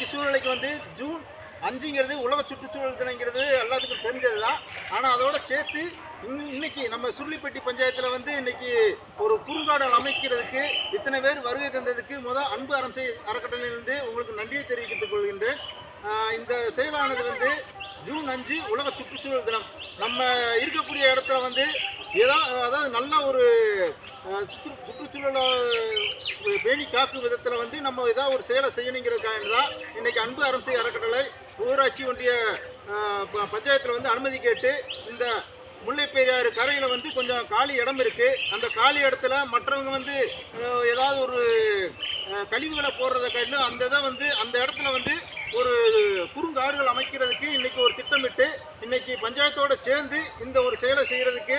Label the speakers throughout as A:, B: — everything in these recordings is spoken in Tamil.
A: இன்னைக்கு சூழ்நிலைக்கு வந்து ஜூன் 5ங்கிறது உலக சுற்றுச்சூழல் தினங்கிறது எல்லாத்துக்கும் தெரிஞ்சது தான். ஆனால் அதோட சேர்த்து இன்னைக்கு நம்ம சுருளிப்பட்டி பஞ்சாயத்தில் வந்து இன்னைக்கு ஒரு குறுங்காடல் அமைக்கிறதுக்கு இத்தனை பேர் வருகை தந்ததுக்கு அன்பு அரசை அறக்கட்டளையிலிருந்து உங்களுக்கு நன்றியை தெரிவித்துக் கொள்கின்றேன். இந்த செயலானது வந்து ஜூன் 5 உலக சுற்றுச்சூழல் தினம். நம்ம இருக்கக்கூடிய இடத்துல வந்து அதாவது நல்ல ஒரு சுற்றுச்சூழலை பேணி காக்கும் விதத்தில் வந்து நம்ம ஏதாவது ஒரு செயலை செய்யணுங்கிறதுக்காக தான் இன்னைக்கு அன்பு அரசை அறக்கட்டளை ஊராட்சி ஒன்றிய பஞ்சாயத்தில் வந்து அனுமதி கேட்டு இந்த முல்லை பெரியாறு கரையில் வந்து கொஞ்சம் காலி இடம் இருக்குது. அந்த காலி இடத்துல மற்றவங்க வந்து ஏதாவது ஒரு கழிவுகளை போடுறத காட்டிலும் அந்த இடத்துல வந்து ஒரு குறுங்காடுகள் அமைக்கிறதுக்கு இன்றைக்கி ஒரு திட்டமிட்டு இன்றைக்கி பஞ்சாயத்தோடு சேர்ந்து இந்த ஒரு செயலை செய்கிறதுக்கு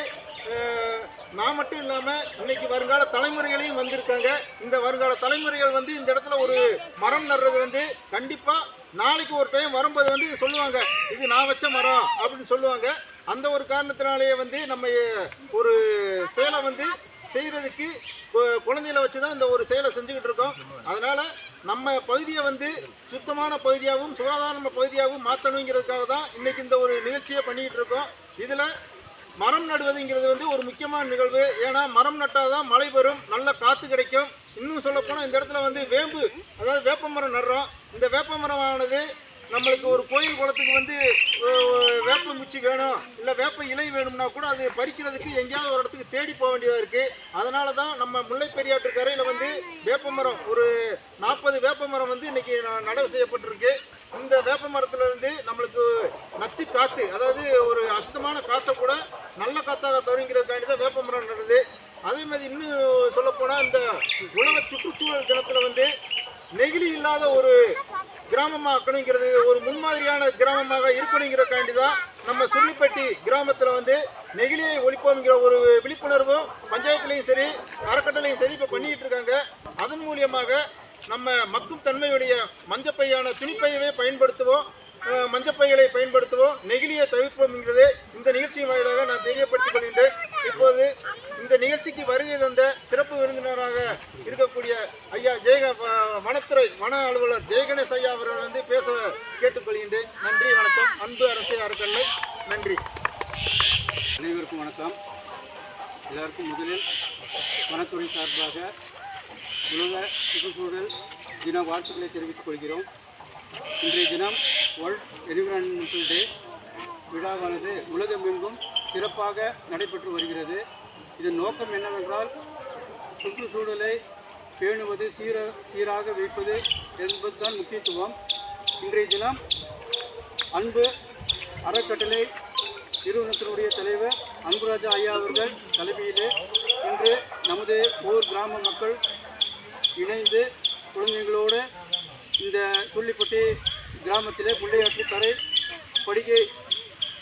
A: நான் மட்டும் இல்லாமல் இன்றைக்கி வருங்கால தலைமுறைகளையும் வந்திருக்காங்க. இந்த வருங்கால தலைமுறைகள் வந்து இந்த இடத்துல ஒரு மரம் நடுறது வந்து கண்டிப்பாக நாளைக்கு ஒரு டைம் வரும்போது வந்து சொல்லுவாங்க, இது நான் வச்ச மரம் அப்படின்னு சொல்லுவாங்க. அந்த ஒரு காரணத்தினாலேயே வந்து நம்ம ஒரு செயலை வந்து செய்கிறதுக்கு குழந்தைகளை வச்சு தான் இந்த ஒரு செயலை செஞ்சுக்கிட்டு இருக்கோம். அதனால் நம்ம பகுதியை வந்து சுத்தமான பகுதியாகவும் சுகாதாரமான பகுதியாகவும் மாற்றணுங்கிறதுக்காக தான் இன்றைக்கி இந்த ஒரு நிகழ்ச்சியை பண்ணிக்கிட்டு இருக்கோம். இதில் மரம் நடுவதுங்கிறது வந்து ஒரு முக்கியமான நிகழ்வு. ஏன்னா மரம் நட்டால் தான் மழை வரும், நல்ல காற்று கிடைக்கும். இன்னும் சொல்லப்போனால் இந்த இடத்துல வந்து வேப்ப மரம் நடுறோம். இந்த வேப்ப மரமானது நம்மளுக்கு ஒரு கோயில் குளத்துக்கு வந்து வேப்ப குச்சி வேணும், இல்லை வேப்ப இலை வேணும்னா கூட அது பறிக்கிறதுக்கு எங்கேயாவது ஒரு இடத்துக்கு தேடி போக வேண்டியதாக இருக்குது. அதனால தான் நம்ம முல்லை பெரியாற்று கரையில் வந்து வேப்ப மரம் ஒரு 40 வேப்ப மரம் வந்து இன்றைக்கி நடவு செய்யப்பட்டிருக்கு. இந்த வேப்ப மரத்துலேருந்து நம்மளுக்கு நச்சு காற்று, அதாவது ஒரு அசுத்தமான காற்றை கூட நல்ல காற்றாக தருங்கிறதுக்காண்டி தான் வேப்ப மரம் நடுது. அதே மாதிரி இன்னும் சொல்லப்போனால் இந்த உலக சுற்றுச்சூழல் தினத்தில் வந்து நெகிழி இல்லாத ஒரு கிராமமாக இருக்கணுங்கிறது, ஒரு முன்மாதிரியான கிராமமாக இருக்கணுங்கிறக்காண்டி தான் நம்ம சுருளிப்பட்டி கிராமத்தில் வந்து நெகிழியை ஒழிப்போம்ங்கிற ஒரு விழிப்புணர்வும் பஞ்சாயத்துலேயும் சரி அறக்கட்டளையும் சரி இப்போ பண்ணிக்கிட்டு இருக்காங்க. அதன் மூலியமாக நம்ம மக்கும் தன்மையுடைய மஞ்சப்பையான துணிப்பையவே பயன்படுத்துவோம், மஞ்சப்பைகளை பயன்படுத்துவோம், நெகிழியை தவிர்ப்போம்ங்கிறது இந்த நிகழ்ச்சியின் வாயிலாக நான் தெரியப்படுத்திக் கொள்கின்றேன். இப்போது இந்த நிகழ்ச்சிக்கு வருகை தந்த சிறப்பு விருந்தினராக இருக்கக்கூடிய ஐயா வன அலுவலர் ஜெயகணேஷ் ஐயா அவர்கள் வந்து பேச கேட்டுக்கொள்கின்றேன். நன்றி, வணக்கம். அன்பு அரசை அறக்கட்டளை நன்றி.
B: அனைவருக்கும் வணக்கம். எல்லாருக்கும் முதலில் வனத்துறை சார்பாக உலக சுற்றுச்சூழல் தின வாழ்த்துக்களை தெரிவித்துக் கொள்கிறோம். இன்றைய தினம் வேர்ல்ட் என்விரான்மெண்டல் டே விழாவானது உலகமெங்கும் சிறப்பாக நடைபெற்று வருகிறது. இதன் நோக்கம் என்னவென்றால் சுற்றுச்சூழலை பேணுவது, சீராக வைப்பது என்பதுதான் முக்கியத்துவம். இன்றைய தினம் அன்பு அறக்கட்டளை நிறுவனத்தினுடைய தலைவர் அன்புராஜா ஐயா அவர்கள் தலைமையிலே இன்று நமது ஊர் கிராம மக்கள் இணைந்து குழந்தைகளோடு இந்த சுருளிப்பட்டி கிராமத்திலே முல்லையாற்று கரை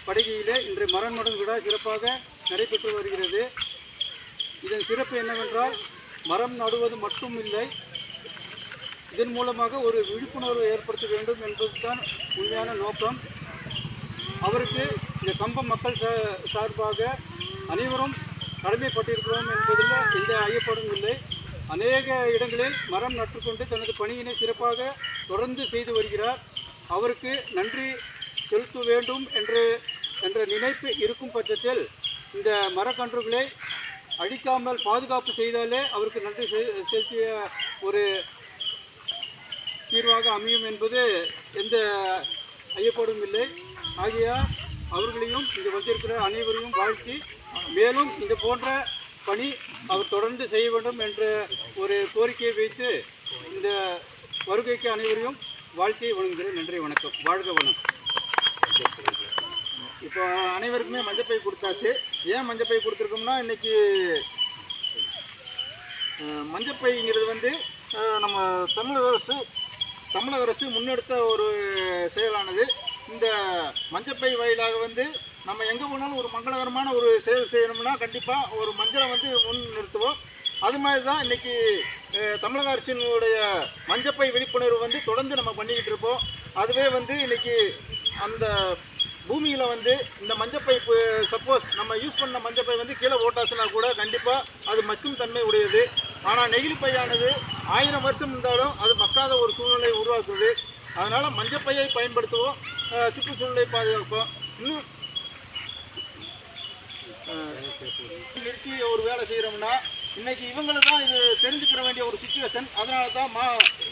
B: படுகையிலே இன்று மரம் நடும் விழா சிறப்பாக நடைபெற்று வருகிறது. இதன் சிறப்பு என்னவென்றால் மரம் நடுவது மட்டும் இல்லை, இதன் மூலமாக ஒரு விழிப்புணர்வு ஏற்படுத்த வேண்டும் என்பதுதான் உண்மையான நோக்கம். அவருக்கு இந்த கம்பம் மக்கள் சார்பாக அனைவரும் கடமைப்பட்டிருக்கிறோம் என்பதில் எந்த ஐயப்பாடும் இல்லை. அநேக இடங்களில் மரம் நட்டுக்கொண்டு தனது பணியினை சிறப்பாக தொடர்ந்து செய்து வருகிறார். அவருக்கு நன்றி செலுத்த வேண்டும் என்ற நினைப்பு இருக்கும் பட்சத்தில் இந்த மரக்கன்றுகளை அழிக்காமல் பாதுகாப்பு செய்தாலே அவருக்கு நன்றி செலுத்திய ஒரு தீர்வாக அமையும் என்பது எந்த ஐயப்பாடும் இல்லை. ஆகையால் அவர்களையும் இங்கு வந்திருக்கிற அனைவரையும் வாழ்த்தி மேலும் இந்த போன்ற பணி அவர் தொடர்ந்து செய்ய வேண்டும் என்ற ஒரு கோரிக்கையை வைத்து இந்த வருகைக்கு அனைவரையும் வாழ்த்தி வழங்குகிறேன். நன்றி, வணக்கம். வாழ்க வனம்.
A: இப்போ அனைவருக்குமே மஞ்சப்பை கொடுத்தாச்சு. ஏன் மஞ்சப்பை கொடுத்துருக்கோம்னா இன்றைக்கி மஞ்சப்பைங்கிறது வந்து நம்ம தமிழக அரசு முன்னெடுத்த ஒரு செயலானது. இந்த மஞ்சப்பை வாயிலாக வந்து நம்ம எங்கே போனாலும் ஒரு மங்களகரமான ஒரு செயல் செய்யணும்னா கண்டிப்பாக ஒரு மஞ்சளை வந்து முன் நிறுத்துவோம். அது மாதிரி தான் இன்றைக்கி தமிழக அரசினுடைய மஞ்சப்பை விழிப்புணர்வு வந்து தொடர்ந்து நம்ம பண்ணிக்கிட்டு இருப்போம். அதுவே வந்து இன்றைக்கி அந்த பூமியில் வந்து இந்த மஞ்சப்பை சப்போஸ் நம்ம யூஸ் பண்ண மஞ்சப்பை வந்து கீழே ஓட்டாச்சுனா கூட கண்டிப்பாக அது மக்கும் தன்மை உடையது. ஆனால் நெகிழிப்பையானது 1000 வருஷம் இருந்தாலும் அது மக்காத ஒரு சூழ்நிலையை உருவாக்குது. அதனால் மஞ்சப்பையை பயன்படுத்துவோம், சுற்றுச்சூழலை பாதுகாப்போம். இன்னும் நிறுத்தி ஒரு வேலை செய்கிறோம்னா இன்னைக்கு இவங்களுக்கு தான் இது தெரிஞ்சுக்கிற வேண்டிய ஒரு சுச்சுவேஷன். அதனால தான்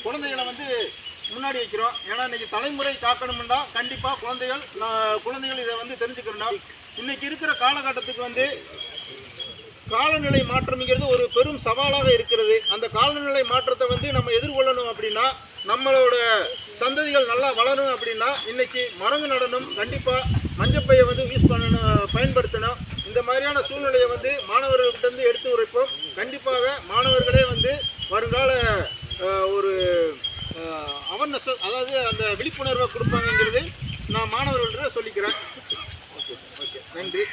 A: குழந்தைகளை வந்து முன்னாடி வைக்கிறோம். ஏன்னா இன்னைக்கு தலைமுறை காக்கணும்னா கண்டிப்பாக குழந்தைகள் இதை வந்து தெரிஞ்சுக்கணும். இன்னைக்கு இருக்கிற காலகட்டத்துக்கு வந்து காலநிலை மாற்றம்ங்கிறது ஒரு பெரும் சவாலாக இருக்கிறது. அந்த காலநிலை மாற்றத்தை வந்து நம்ம எதிர்கொள்ளணும் அப்படின்னா, நம்மளோட சந்ததிகள் நல்லா வளரணும் அப்படின்னா இன்னைக்கு மரங்கள் நடணும், கண்டிப்பாக மஞ்சப்பையை வந்து பயன்படுத்தணும். இந்த மாதிரியான சூழ்நிலையை வந்து மாணவர்கள்ட்ட இருந்து எடுத்து உரைப்போம். கண்டிப்பாக மாணவர்களே வந்து வருங்கால ஒரு அவேர்னஸ், அதாவது அந்த விழிப்புணர்வை கொடுப்பாங்கங்கிறது நான் மாணவர்கள்ட்ட சொல்லிக்கிறேன். ஓகே, நன்றி.